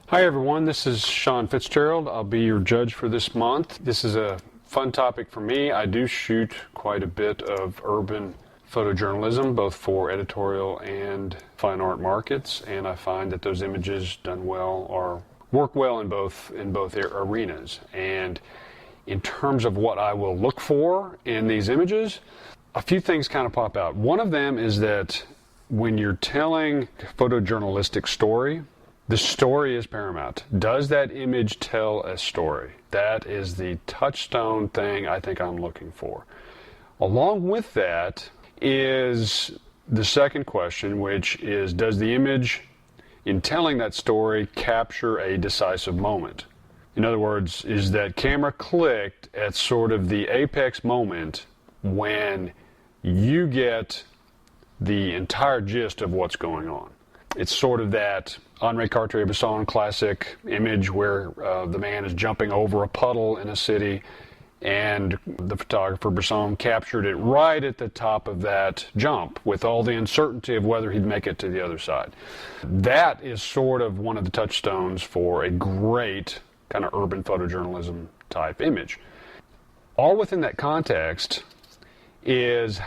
Hi everyone, this is Sean Fitzgerald. I'll be your judge for this month. This is a fun topic for me. I do shoot quite a bit of urban photojournalism, both for editorial and fine art markets, and I find that those images done well or work well in both arenas. And in terms of what I will look for in these images, a few things kind of pop out. One of them is that when you're telling a photojournalistic story, the story is paramount. Does that image tell a story? That is the touchstone thing I think I'm looking for. Along with that is the second question, which is, does the image, in telling that story, capture a decisive moment? In other words, is that camera clicked at sort of the apex moment when you get the entire gist of what's going on? It's sort of that Henri Cartier-Bresson classic image where the man is jumping over a puddle in a city, and the photographer Bresson captured it right at the top of that jump with all the uncertainty of whether he'd make it to the other side. That is sort of one of the touchstones for a great kind of urban photojournalism type image. All within that context is,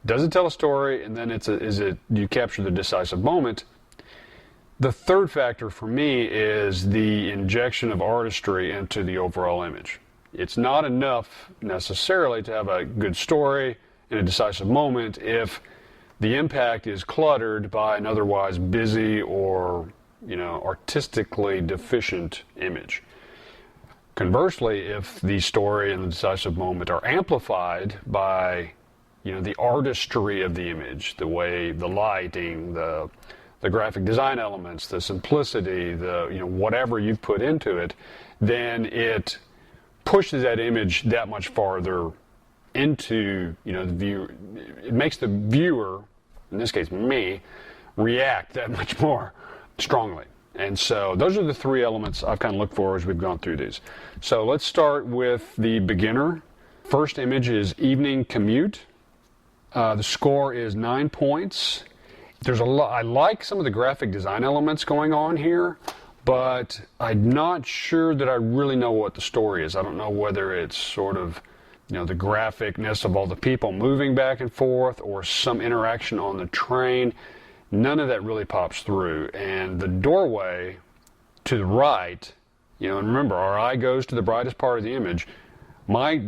does it tell a story, and then do you capture the decisive moment? The third factor for me is the injection of artistry into the overall image. It's not enough necessarily to have a good story and a decisive moment if the impact is cluttered by an otherwise busy or, artistically deficient image. Conversely, if the story and the decisive moment are amplified by, the artistry of the image, the way the lighting, the graphic design elements, the simplicity, whatever you've put into it, then it pushes that image that much farther into, the viewer. It makes the viewer, in this case me, react that much more strongly. And so those are the three elements I've kind of looked for as we've gone through these. So let's start with the beginner. First image is Evening Commute. The score is 9 points. There's a lot. I like some of the graphic design elements going on here, but I'm not sure that I really know what the story is. I don't know whether it's sort of, the graphicness of all the people moving back and forth or some interaction on the train. None of that really pops through. And the doorway to the right, and remember, our eye goes to the brightest part of the image. My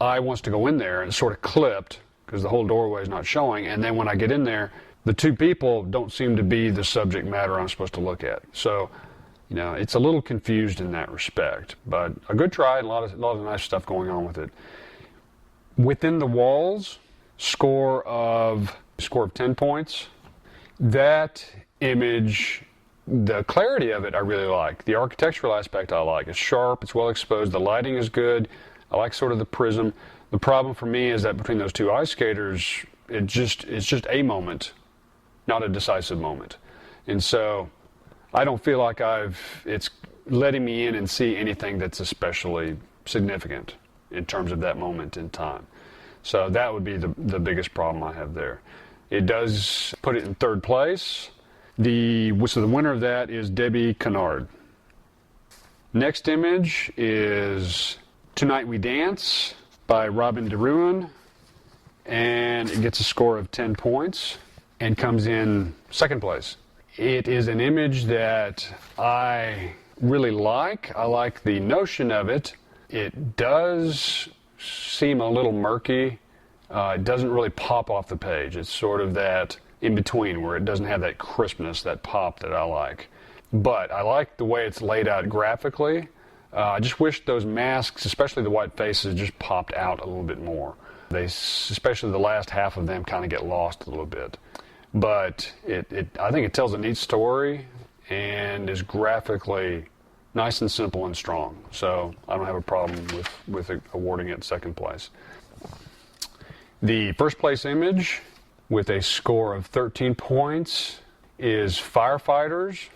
eye wants to go in there, and it's sort of clipped because the whole doorway is not showing. And then when I get in there, the two people don't seem to be the subject matter I'm supposed to look at. So, it's a little confused in that respect. But a good try, and a lot of nice stuff going on with it. Within the Walls, score of 10 points. That image, the clarity of it I really like. The architectural aspect I like. It's sharp, it's well exposed, the lighting is good. I like sort of the prism. The problem for me is that between those two ice skaters, it's just a moment, not a decisive moment. And so I don't feel like it's letting me in and see anything that's especially significant in terms of that moment in time. So that would be the biggest problem I have there. It does put it in third place. So the winner of that is Debbie Kennard. Next image is Tonight We Dance by Robin DeRuin, and it gets a score of 10 points and comes in second place. It is an image that I really like. I like the notion of it. It does seem a little murky. It doesn't really pop off the page. It's sort of that in between where it doesn't have that crispness, that pop that I like. But I like the way it's laid out graphically. I just wish those masks, especially the white faces, just popped out a little bit more. Especially the last half of them, kind of get lost a little bit. But I think it tells a neat story and is graphically nice and simple and strong. So I don't have a problem with awarding it second place. The first place image with a score of 13 points is Firefighters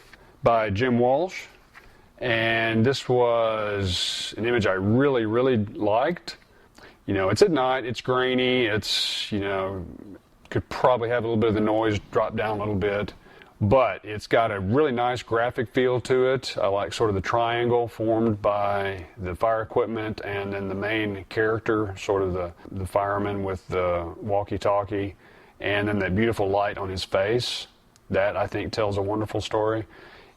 by Jim Walsh. And this was an image I really, really liked. It's at night, it's grainy, it's, could probably have a little bit of the noise drop down a little bit. but it's got a really nice graphic feel to it. I like sort of the triangle formed by the fire equipment and then the main character, sort of the fireman with the walkie-talkie, and then that beautiful light on his face. That, I think, tells a wonderful story.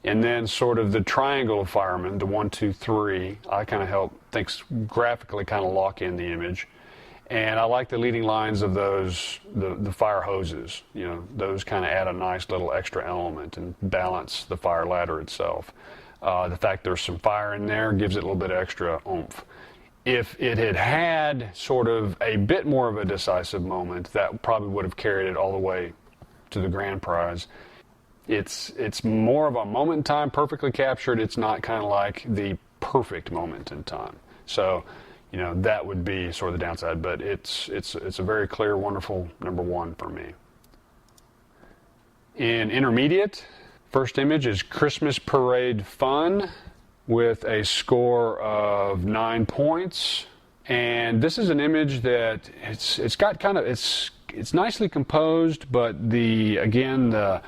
And then sort of the triangle of firemen, the 1, 2, 3, I kind of thinks graphically kind of lock in the image. And I like the leading lines of those, the fire hoses. You know, those kind of add a nice little extra element and balance the fire ladder itself. The fact there's some fire in there gives it a little bit extra oomph. If it had had sort of a bit more of a decisive moment, that probably would have carried it all the way to the grand prize. It's more of a moment in time, perfectly captured. It's not kind of like the perfect moment in time. So, you know, that would be sort of the downside, but it's a very clear, wonderful number 1 for me. In intermediate, first image is Christmas Parade Fun with a score of 9 points. And this is an image that it's got kind of, it's nicely composed, but the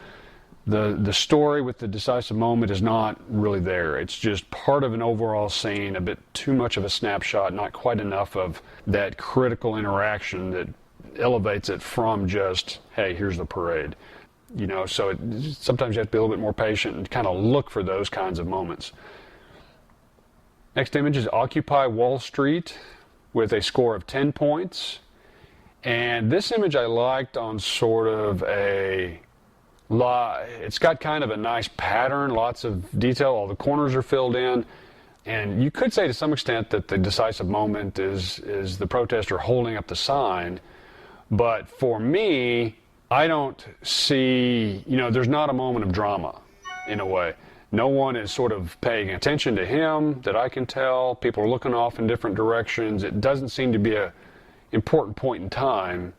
story with the decisive moment is not really there. It's just part of an overall scene, a bit too much of a snapshot, not quite enough of that critical interaction that elevates it from just, hey, here's the parade. You know, so sometimes you have to be a little bit more patient and kind of look for those kinds of moments. Next image is Occupy Wall Street with a score of 10 points. And this image I liked on sort of it's got kind of a nice pattern, lots of detail, all the corners are filled in. And you could say to some extent that the decisive moment is the protester holding up the sign. But for me, I don't see, you know, there's not a moment of drama in a way. No one is sort of paying attention to him that I can tell. People are looking off in different directions. It doesn't seem to be an important point in time.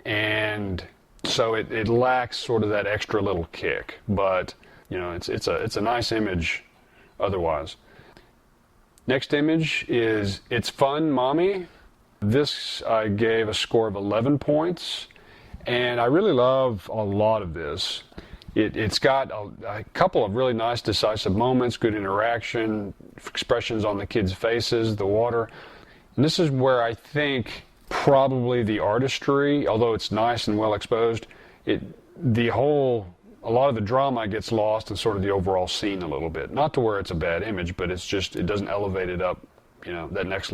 And so it lacks sort of that extra little kick. But, you know, it's a nice image otherwise. Next image is It's Fun, Mommy. This I gave a score of 11 points. And I really love a lot of this. It's got a couple of really nice decisive moments, good interaction, expressions on the kids' faces, the water. And this is where I think probably the artistry, although it's nice and well exposed, a lot of the drama gets lost in sort of the overall scene a little bit. Not to where it's a bad image, but it's just, it doesn't elevate it up, you know, that next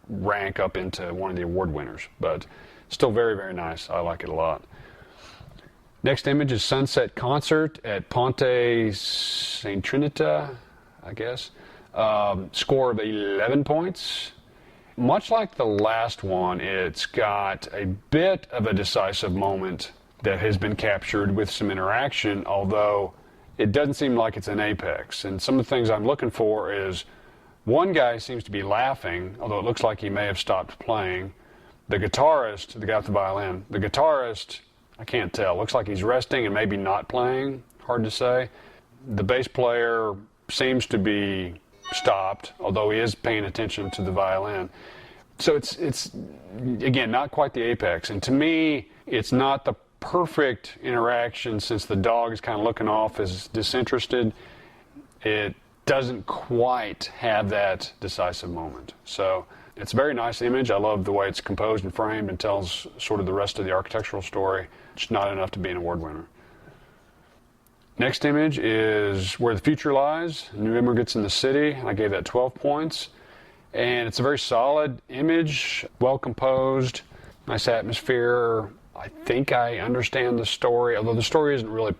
rank up into one of the award winners. But still very, very nice. I like it a lot. Next image is Sunset Concert at Ponte St. Trinita, I guess. Score of 11 points. Much like the last one, it's got a bit of a decisive moment that has been captured with some interaction, although it doesn't seem like it's an apex. And some of the things I'm looking for is one guy seems to be laughing, although it looks like he may have stopped playing. The guitarist, the guy with the violin, the guitarist, I can't tell. Looks like he's resting and maybe not playing. Hard to say. The bass player seems to be stopped, although he is paying attention to the violin. So it's again, not quite the apex. And to me, it's not the perfect interaction since the dog is kind of looking off as disinterested. It doesn't quite have that decisive moment. So it's a very nice image. I love the way it's composed and framed and tells sort of the rest of the architectural story. It's not enough to be an award winner. Next image is Where the Future Lies, New Immigrants in the City. I gave that 12 points. And it's a very solid image, well composed, nice atmosphere. I think I understand the story, although the story isn't really,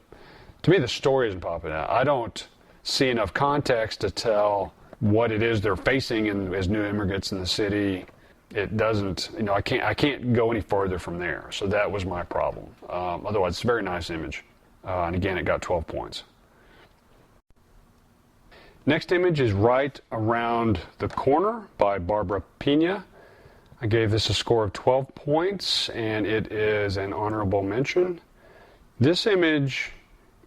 to me the story isn't popping out. I don't see enough context to tell what it is they're facing as new immigrants in the city. It doesn't, you know, I can't go any further from there. So that was my problem. Otherwise, it's a very nice image. And again, it got 12 points. Next image is Right Around the Corner by Barbara Pina. I gave this a score of 12 points, and it is an honorable mention. This image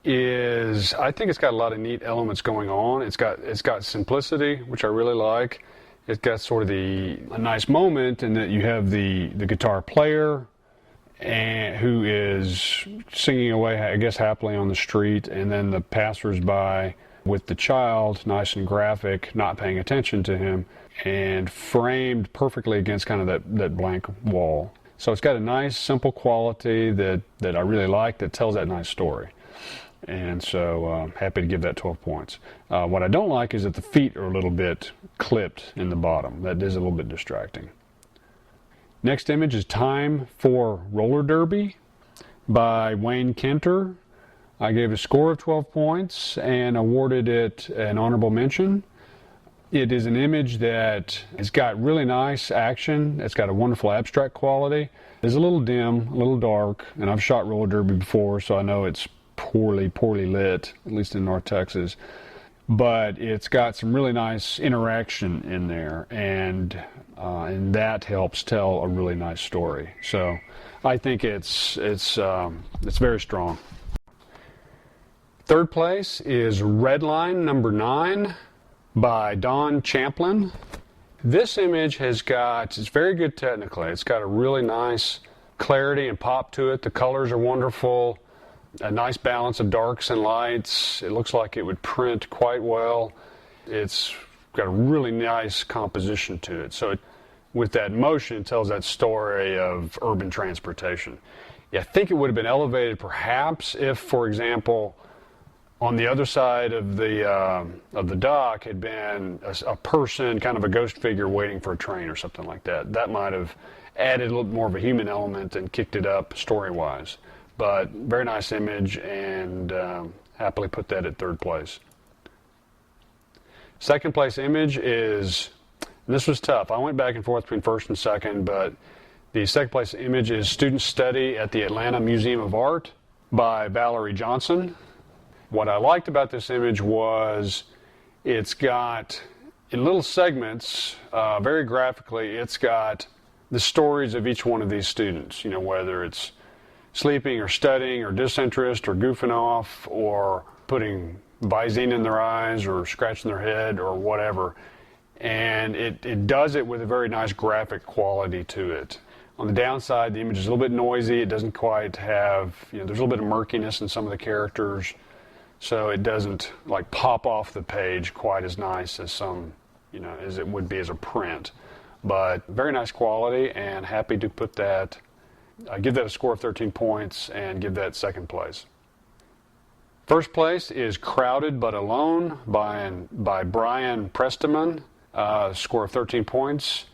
is, I think it's got a lot of neat elements going on. It's got simplicity, which I really like. It's got sort of a nice moment in that you have the guitar player and who is singing away, I guess, happily on the street, and then the passersby with the child, nice and graphic, not paying attention to him, and framed perfectly against kind of that blank wall. So it's got a nice, simple quality that I really like, that tells that nice story. And so happy to give that 12 points. What I don't like is that the feet are a little bit clipped in the bottom. That is a little bit distracting. Next image is Time for Roller Derby by Wayne Kenter. I gave a score of 12 points and awarded it an honorable mention. It is an image that has got really nice action. It's got a wonderful abstract quality. It's a little dim, a little dark, and I've shot roller derby before, so I know it's poorly lit, at least in North Texas. But it's got some really nice interaction in there, and that helps tell a really nice story. So I think it's very strong. Third place is Red Line number 9 by Don Champlin. This image it's very good technically. It's got a really nice clarity and pop to it. The colors are wonderful. A nice balance of darks and lights. It looks like it would print quite well. It's got a really nice composition to it. So with that motion, it tells that story of urban transportation. Yeah, I think it would have been elevated perhaps if, for example, on the other side of the dock had been a person, kind of a ghost figure waiting for a train or something like that. That might have added a little more of a human element and kicked it up story-wise. But very nice image, and happily put that at third place. Second place image is, and this was tough. I went back and forth between first and second, but the second place image is Student Study at the Atlanta Museum of Art by Valerie Johnson. What I liked about this image was it's got, in little segments, very graphically, it's got the stories of each one of these students, whether it's sleeping or studying or disinterest or goofing off or putting Visine in their eyes or scratching their head or whatever. And it does it with a very nice graphic quality to it. On the downside, the image is a little bit noisy. It doesn't quite have, there's a little bit of murkiness in some of the characters. So it doesn't like pop off the page quite as nice as as it would be as a print. But very nice quality, and happy to put that, give that a score of 13 points and give that second place. First place is Crowded But Alone by Brian Prestiman, score of 13 points.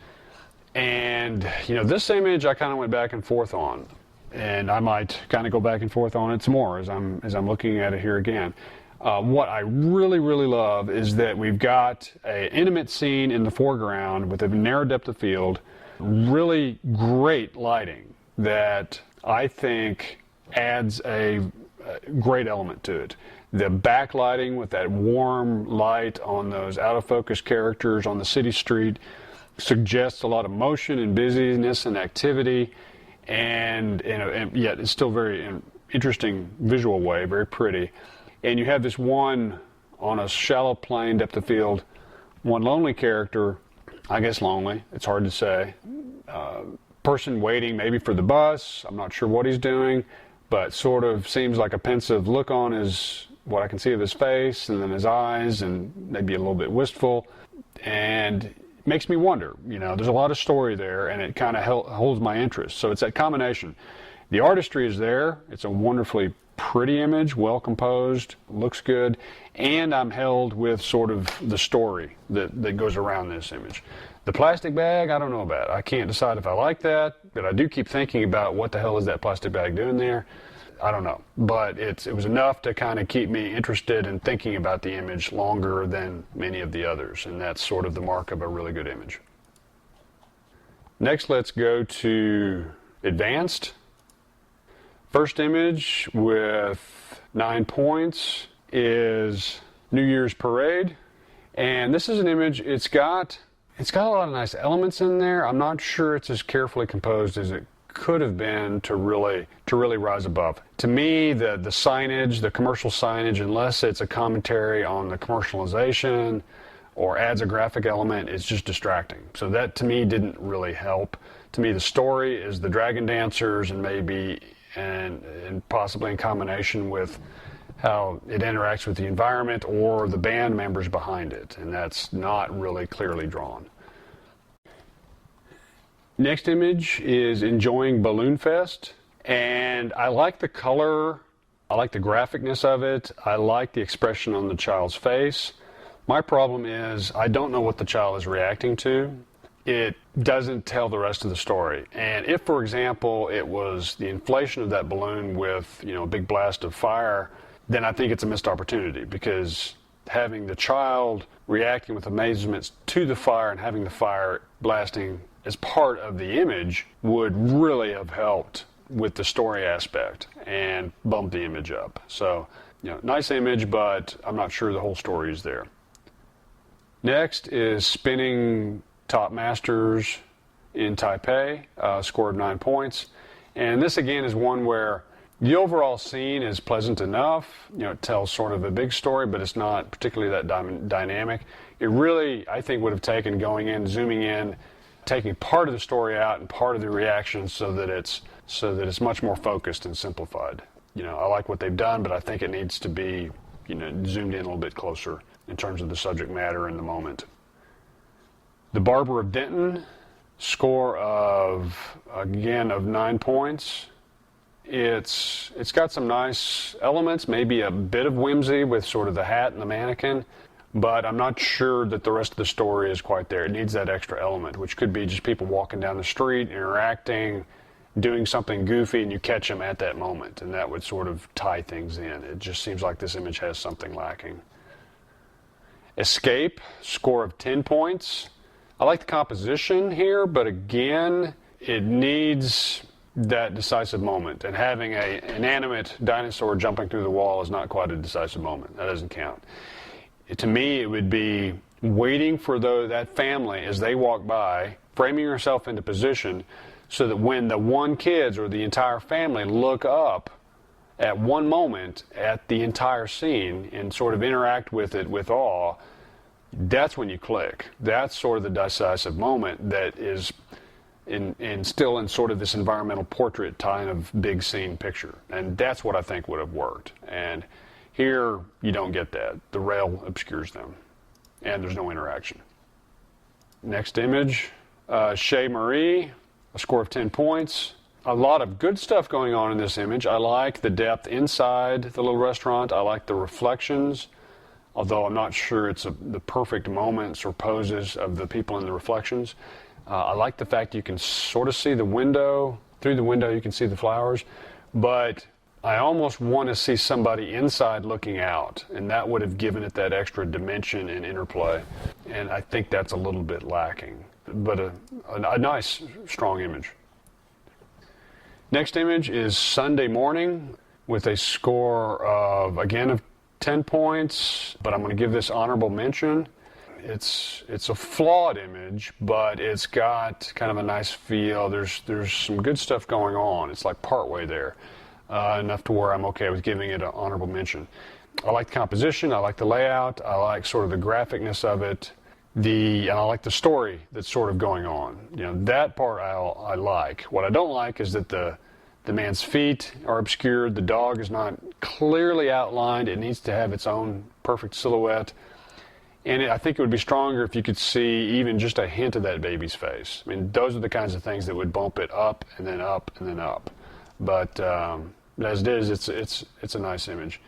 And, this image I kind of went back and forth on. And I might kind of go back and forth on it some more as I'm looking at it here again. What I really, really love is that we've got an intimate scene in the foreground with a narrow depth of field, really great lighting that I think adds a great element to it. The backlighting with that warm light on those out-of-focus characters on the city street suggests a lot of motion and busyness and activity. And yet it's still very interesting visual way, very pretty. And you have this one on a shallow plane, depth of field, one lonely character, I guess lonely, it's hard to say, person waiting maybe for the bus, I'm not sure what he's doing, but sort of seems like a pensive look on what I can see of his face, and then his eyes, and maybe a little bit wistful. And makes me wonder, there's a lot of story there, and it kind of holds my interest. So it's that combination. The artistry is there. It's a wonderfully pretty image, well composed, looks good, and I'm held with sort of the story that goes around this image. The plastic bag, I don't know about. I can't decide if I like that, but I do keep thinking about what the hell is that plastic bag doing there. I don't know, but it was enough to kind of keep me interested in thinking about the image longer than many of the others, and that's sort of the mark of a really good image. Next, let's go to Advanced. First image with 9 points is New Year's Parade, and this is an image, it's got a lot of nice elements in there. I'm not sure it's as carefully composed as it could have been to really rise above. To me, the signage, the commercial signage, unless it's a commentary on the commercialization or adds a graphic element, it's just distracting. So that to me didn't really help. To me, the story is the dragon dancers, and maybe and possibly in combination with how it interacts with the environment or the band members behind it, and that's not really clearly drawn. Next image is Enjoying Balloon Fest, and I like the color, I like the graphicness of it, I like the expression on the child's face. My problem is I don't know what the child is reacting to. It doesn't tell the rest of the story. And if, for example, it was the inflation of that balloon with, a big blast of fire, then I think it's a missed opportunity, because having the child reacting with amazement to the fire and having the fire blasting as part of the image would really have helped with the story aspect and bump the image up. So, nice image, but I'm not sure the whole story is there. Next is Spinning Top Masters in Taipei, score of 9 points. And this again is one where the overall scene is pleasant enough. It tells sort of a big story, but it's not particularly that dynamic. It really, I think, would have taken going in, zooming in, taking part of the story out and part of the reaction so that it's much more focused and simplified. I like what they've done, but I think it needs to be, zoomed in a little bit closer in terms of the subject matter and the moment. The Barber of Denton, score of 9 points. It's got some nice elements, maybe a bit of whimsy with sort of the hat and the mannequin, but I'm not sure that the rest of the story is quite there. It needs that extra element, which could be just people walking down the street, interacting, doing something goofy, and you catch them at that moment, and that would sort of tie things in. It just seems like this image has something lacking. Escape, score of 10 points. I like the composition here, but again, it needs that decisive moment, and having an inanimate dinosaur jumping through the wall is not quite a decisive moment. That doesn't count. To me, it would be waiting for that family as they walk by, framing yourself into position so that when the one kids or the entire family look up at one moment at the entire scene and sort of interact with it with awe, that's when you click. That's sort of the decisive moment that is still in sort of this environmental portrait kind of big scene picture. And that's what I think would have worked. And here, you don't get that. The rail obscures them, and there's no interaction. Next image, Chez Marie, a score of 10 points. A lot of good stuff going on in this image. I like the depth inside the little restaurant. I like the reflections, although I'm not sure it's the perfect moments or poses of the people in the reflections. I like the fact you can sort of see the window. Through the window, you can see the flowers, but I almost want to see somebody inside looking out, and that would have given it that extra dimension and interplay, and I think that's a little bit lacking, but a nice, strong image. Next image is Sunday Morning with a score of, again, of 10 points, but I'm going to give this honorable mention. It's a flawed image, but it's got kind of a nice feel. There's some good stuff going on. It's like partway there. Enough to where I'm okay with giving it an honorable mention. I like the composition, I like the layout, I like sort of the graphicness of it, and I like the story that's sort of going on. That part I like. What I don't like is that the man's feet are obscured, the dog is not clearly outlined, it needs to have its own perfect silhouette, and I think it would be stronger if you could see even just a hint of that baby's face. I mean, those are the kinds of things that would bump it up and then up and then up. But as it is, it's a nice image.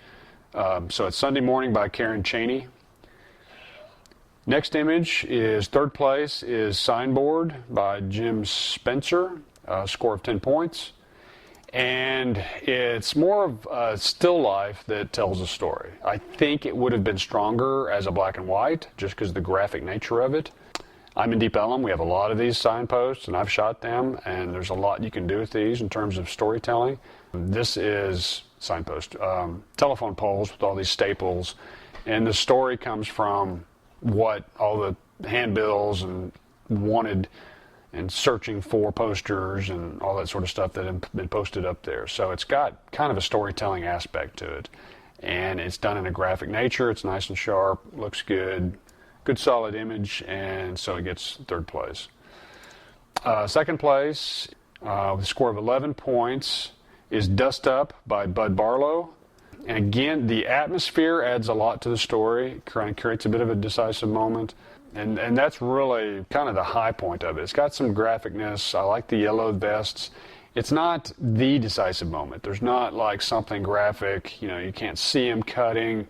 So it's Sunday Morning by Karen Chaney. Next image is third place is Signboard by Jim Spencer, score of 10 points. And it's more of a still life that tells a story. I think it would have been stronger as a black and white just because of the graphic nature of it. I'm in Deep Ellum. We have a lot of these signposts, and I've shot them, and there's a lot you can do with these in terms of storytelling. This is signpost, telephone poles with all these staples, and the story comes from what all the handbills and wanted and searching for posters and all that sort of stuff that have been posted up there. So it's got kind of a storytelling aspect to it, and it's done in a graphic nature. It's nice and sharp, looks good. Good solid image, and so it gets third place. Second place, with a score of 11 points, is Dust Up by Bud Barlow. And again, the atmosphere adds a lot to the story, kind of creates a bit of a decisive moment. And that's really kind of the high point of it. It's got some graphicness. I like the yellow vests. It's not the decisive moment. There's not like something graphic, you can't see him cutting.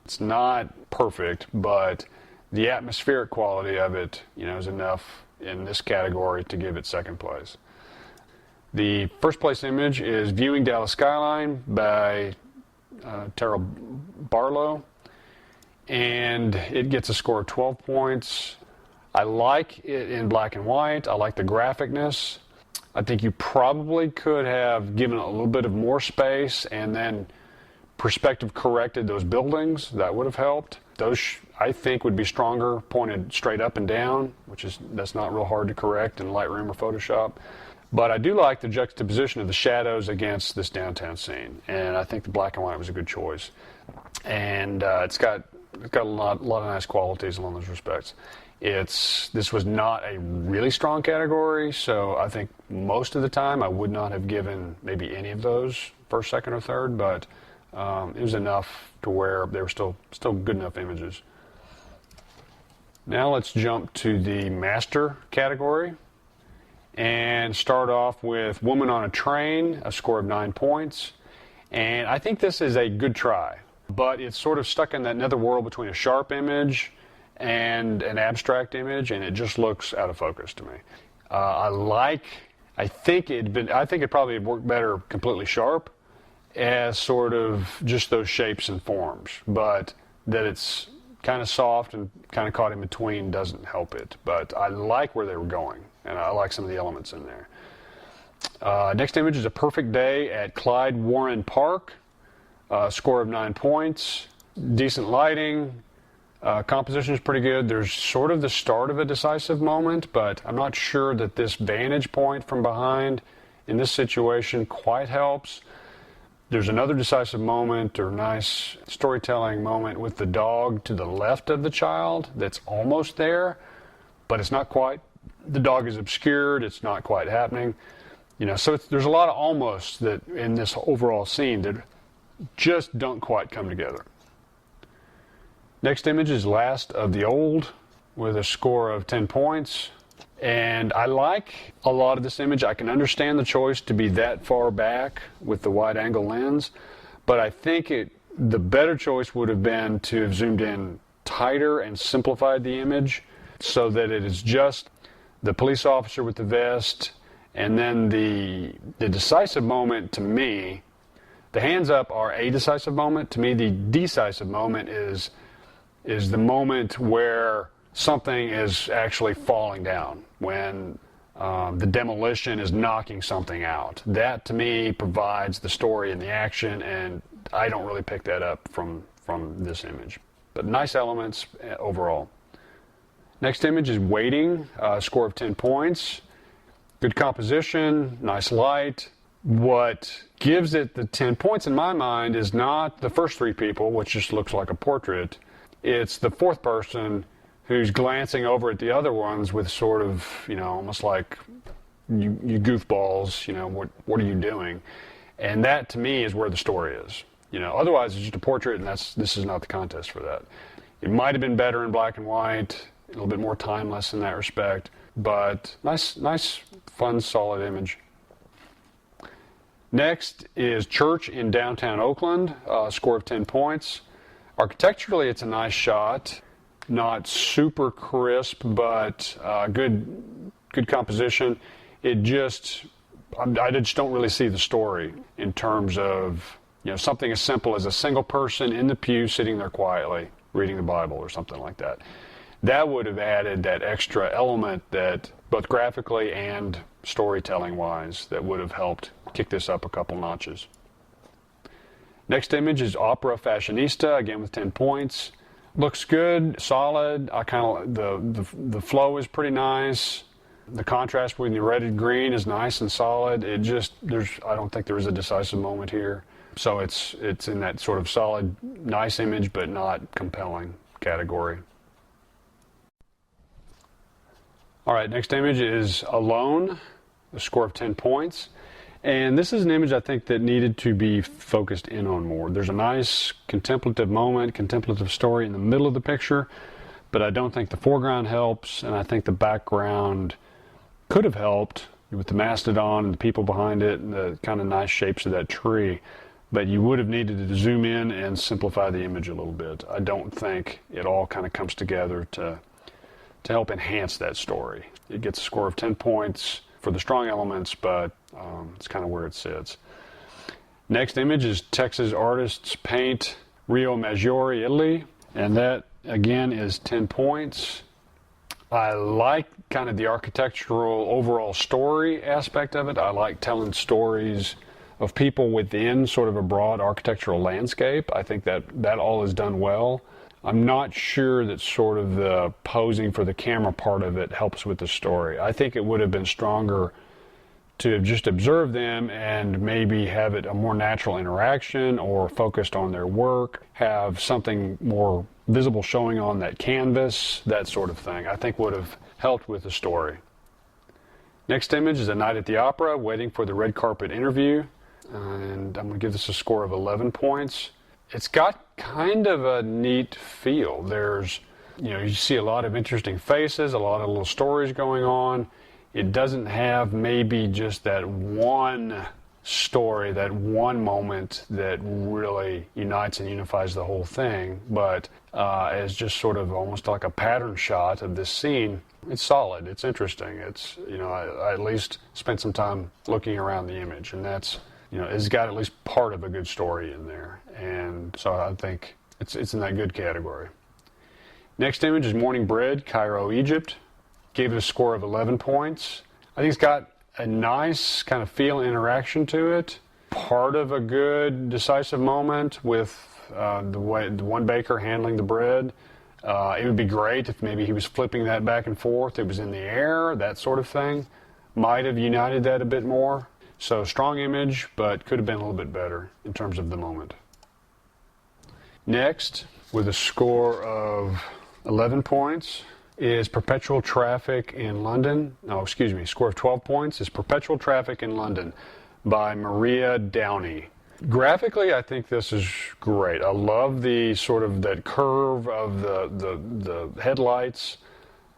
It's not perfect, but the atmospheric quality of it, is enough in this category to give it second place. The first place image is Viewing Dallas Skyline by Tara Barlow, and it gets a score of 12 points. I like it in black and white. I like the graphicness. I think you probably could have given it a little bit of more space and then perspective corrected those buildings. That would have helped. Those, I think, would be stronger pointed straight up and down, that's not real hard to correct in Lightroom or Photoshop. But I do like the juxtaposition of the shadows against this downtown scene, and I think the black and white was a good choice. And it's got a lot of nice qualities along those respects. This was not a really strong category, so I think most of the time I would not have given maybe any of those first, second, or third, but it was enough to where they were still good enough images. Now let's jump to the master category and start off with Woman on a Train, a score of 9 points. And I think this is a good try, but it's sort of stuck in that netherworld between a sharp image and an abstract image, and it just looks out of focus to me. I think it probably would work better completely sharp as sort of just those shapes and forms, but that it's kind of soft and kind of caught in between doesn't help it. But I like where they were going, and I like some of the elements in there. Next image is A Perfect Day at Clyde Warren Park, score of 9 points. Decent lighting, composition is pretty good. There's sort of the start of a decisive moment, but I'm not sure that this vantage point from behind in this situation quite helps. There's another decisive moment or nice storytelling moment with the dog to the left of the child that's almost there, but it's not quite. The dog is obscured. It's not quite happening. So there's a lot of almost that in this overall scene that just don't quite come together. Next image is Last of the Old with a score of 10 points. And I like a lot of this image. I can understand the choice to be that far back with the wide angle lens, but I think the better choice would have been to have zoomed in tighter and simplified the image so that it is just the police officer with the vest, and then the decisive moment to me, the hands up are a decisive moment. To me, the decisive moment is the moment where something is actually falling down, when the demolition is knocking something out. That, to me, provides the story and the action, and I don't really pick that up from this image. But nice elements overall. Next image is Waiting, score of 10 points. Good composition, nice light. What gives it the 10 points in my mind is not the first three people, which just looks like a portrait. It's the fourth person who's glancing over at the other ones with sort of, almost like you goofballs, what are you doing? And that, to me, is where the story is. Otherwise it's just a portrait, and this is not the contest for that. It might have been better in black and white, a little bit more timeless in that respect, but nice, fun, solid image. Next is Church in Downtown Oakland, score of 10 points. Architecturally, it's a nice shot. Not super crisp, but good composition. I just don't really see the story in terms of something as simple as a single person in the pew sitting there quietly reading the Bible or something like that. That would have added that extra element that both graphically and storytelling wise that would have helped kick this up a couple notches. Next image is Opera Fashionista, again with 10 points. Looks good, solid. The flow is pretty nice. The contrast between the red and green is nice and solid. I don't think there is a decisive moment here. So it's in that sort of solid, nice image, but not compelling category. All right, next image is Alone, a score of 10 points. And this is an image I think that needed to be focused in on more. There's a nice contemplative moment, contemplative story in the middle of the picture, but I don't think the foreground helps, and I think the background could have helped with the mastodon and the people behind it and the kind of nice shapes of that tree. But you would have needed to zoom in and simplify the image a little bit. I don't think it all kind of comes together to help enhance that story. It gets a score of 10 points for the strong elements, but it's kind of where it sits. Next image is Texas artists paint Rio Maggiore, Italy, and that again is 10 points. I like kind of the architectural overall story aspect of it. I like telling stories of people within sort of a broad architectural landscape. I think that all is done well. I'm not sure that sort of the posing for the camera part of it helps with the story. I think it would have been stronger to just observe them and maybe have it a more natural interaction or focused on their work, have something more visible showing on that canvas, that sort of thing, I think would have helped with the story. Next image is A Night at the Opera, waiting for the red carpet interview, and I'm going to give this a score of 11 points. It's got kind of a neat feel. There's, you see a lot of interesting faces, a lot of little stories going on. It doesn't have maybe just that one story, that one moment that really unites and unifies the whole thing, but as just sort of almost like a pattern shot of this scene. It's solid, it's interesting, it's, I at least spent some time looking around the image, and that's, it's got at least part of a good story in there, and so I think it's in that good category. Next image is Morning Bread, Cairo, Egypt. Gave it a score of 11 points. I think it's got a nice kind of feel and interaction to it. Part of a good decisive moment with the one baker handling the bread. It would be great if maybe he was flipping that back and forth. It was in the air, that sort of thing. Might have united that a bit more. So strong image, but could have been a little bit better in terms of the moment. Next, with a score of 11 points, is Perpetual Traffic in London. Score of 12 points is Perpetual Traffic in London by Maria Downey. Graphically, I think this is great. I love the sort of that curve of the headlights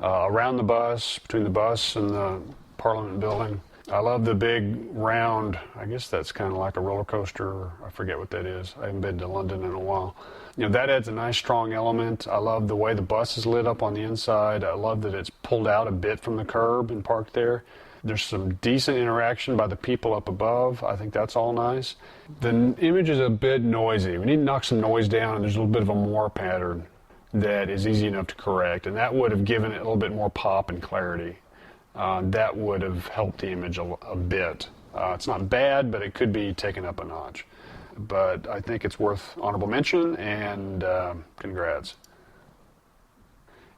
around the bus, between the bus and the Parliament building. I love the big round, I guess that's kind of like a roller coaster. I forget what that is. I haven't been to London in a while. That adds a nice strong element. I love the way the bus is lit up on the inside. I love that it's pulled out a bit from the curb and parked there. There's some decent interaction by the people up above. I think that's all nice. The image is a bit noisy. We need to knock some noise down, and there's a little bit of a moire pattern that is easy enough to correct, and that would have given it a little bit more pop and clarity. That would have helped the image a bit. It's not bad, but it could be taken up a notch. But I think it's worth honorable mention, and congrats.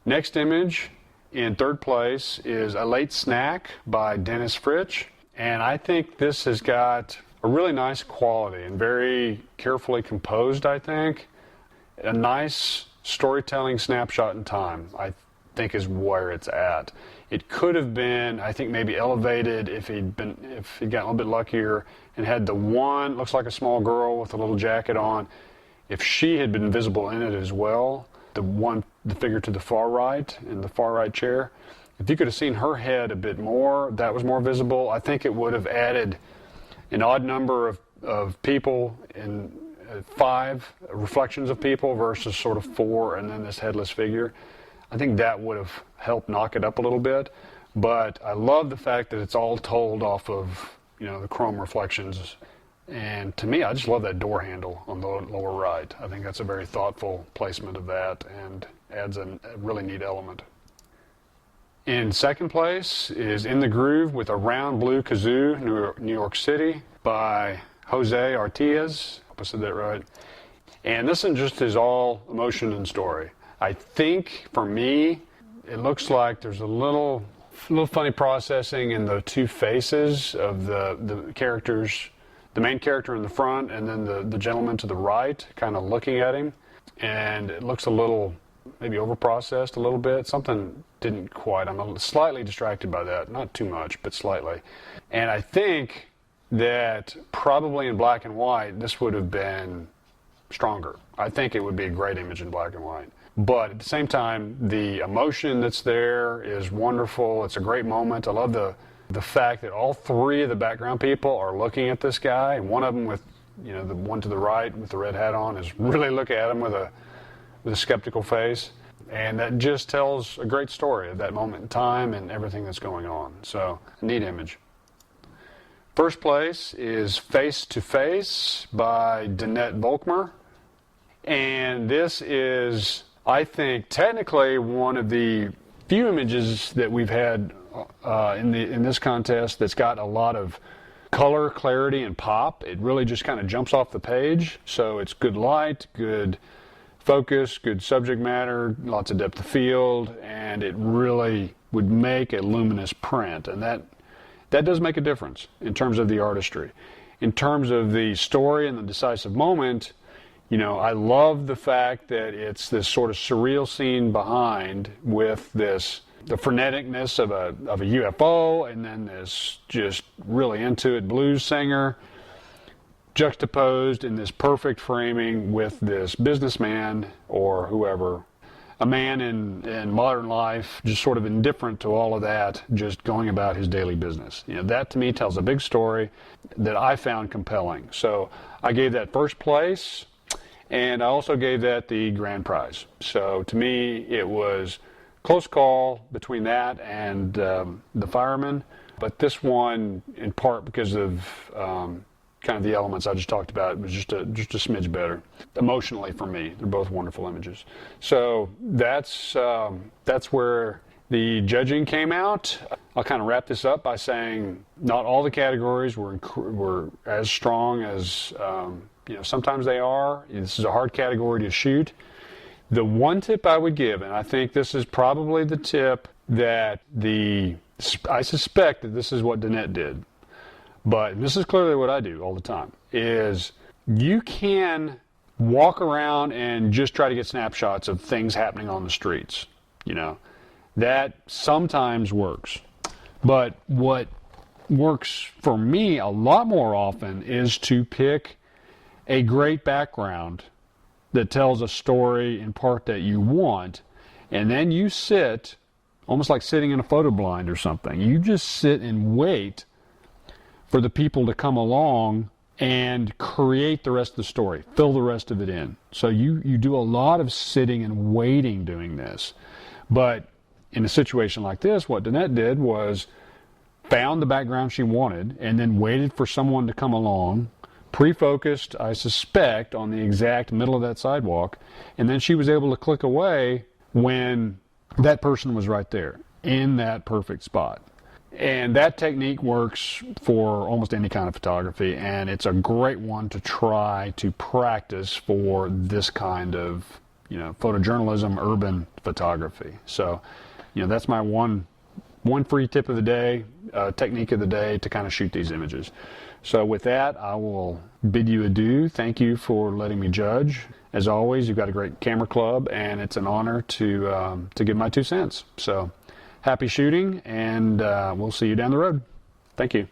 Next image, in third place, is A Late Snack by Dennis Fritsch, and I think this has got a really nice quality and very carefully composed, I think. A nice storytelling snapshot in time, I think, is where it's at. It could have been, I think, maybe elevated if he'd gotten a little bit luckier and had the one, looks like a small girl with a little jacket on. If she had been visible in it as well, the figure to the far right, in the far right chair, if you could have seen her head a bit more, that was more visible, I think it would have added an odd number of people in 5 reflections of people versus sort of 4 and then this headless figure. I think that would have helped knock it up a little bit, but I love the fact that it's all told off of, the chrome reflections. And to me, I just love that door handle on the lower right. I think that's a very thoughtful placement of that and adds a really neat element. In second place is In the Groove with a Round Blue Kazoo, New York City by Jose Artiaz. I hope I said that right. And this one just is all emotion and story. I think, for me, it looks like there's a little funny processing in the two faces of the characters, the main character in the front and then the gentleman to the right, kind of looking at him. And it looks a little maybe over-processed a little bit. Something didn't quite. I'm slightly distracted by that. Not too much, but slightly. And I think that probably in black and white, this would have been stronger. I think it would be a great image in black and white. But at the same time, the emotion that's there is wonderful. It's a great moment. I love the fact that all three of the background people are looking at this guy, and one of them with, the one to the right with the red hat on is really looking at him with a skeptical face. And that just tells a great story of that moment in time and everything that's going on. So, a neat image. First place is Face to Face by Danette Volkmer. And this is, I think, technically one of the few images that we've had in this contest that's got a lot of color, clarity, and pop. It really just kind of jumps off the page. So it's good light, good focus, good subject matter, lots of depth of field, and it really would make a luminous print. And that does make a difference in terms of the artistry. In terms of the story and the decisive moment, I love the fact that it's this sort of surreal scene behind with the freneticness of a UFO, and then this just really into it blues singer juxtaposed in this perfect framing with this businessman or whoever, a man in modern life, just sort of indifferent to all of that, just going about his daily business. That to me tells a big story that I found compelling. So I gave that first place, and I also gave that the grand prize. So to me, it was close call between that and the fireman, but this one, in part because of kind of the elements I just talked about, was just a smidge better emotionally for me. They're both wonderful images. So that's where the judging came out. I'll kind of wrap this up by saying not all the categories were as strong as sometimes they are. This is a hard category to shoot. The one tip I would give, and I think this is probably the tip that I suspect that this is what Danette did, but this is clearly what I do all the time, is you can walk around and just try to get snapshots of things happening on the streets. That sometimes works. But what works for me a lot more often is to pick a great background that tells a story in part that you want, and then you sit, almost like sitting in a photo blind or something. You just sit and wait for the people to come along and create the rest of the story, fill the rest of it in. So you do a lot of sitting and waiting doing this. But in a situation like this, what Danette did was found the background she wanted and then waited for someone to come along, pre-focused, I suspect, on the exact middle of that sidewalk, and then she was able to click away when that person was right there in that perfect spot. And that technique works for almost any kind of photography, and it's a great one to try to practice for this kind of photojournalism, urban photography. So that's my one free tip of the day, technique of the day to kind of shoot these images. So with that, I will bid you adieu. Thank you for letting me judge. As always, you've got a great camera club, and it's an honor to give my 2 cents. So happy shooting, and we'll see you down the road. Thank you.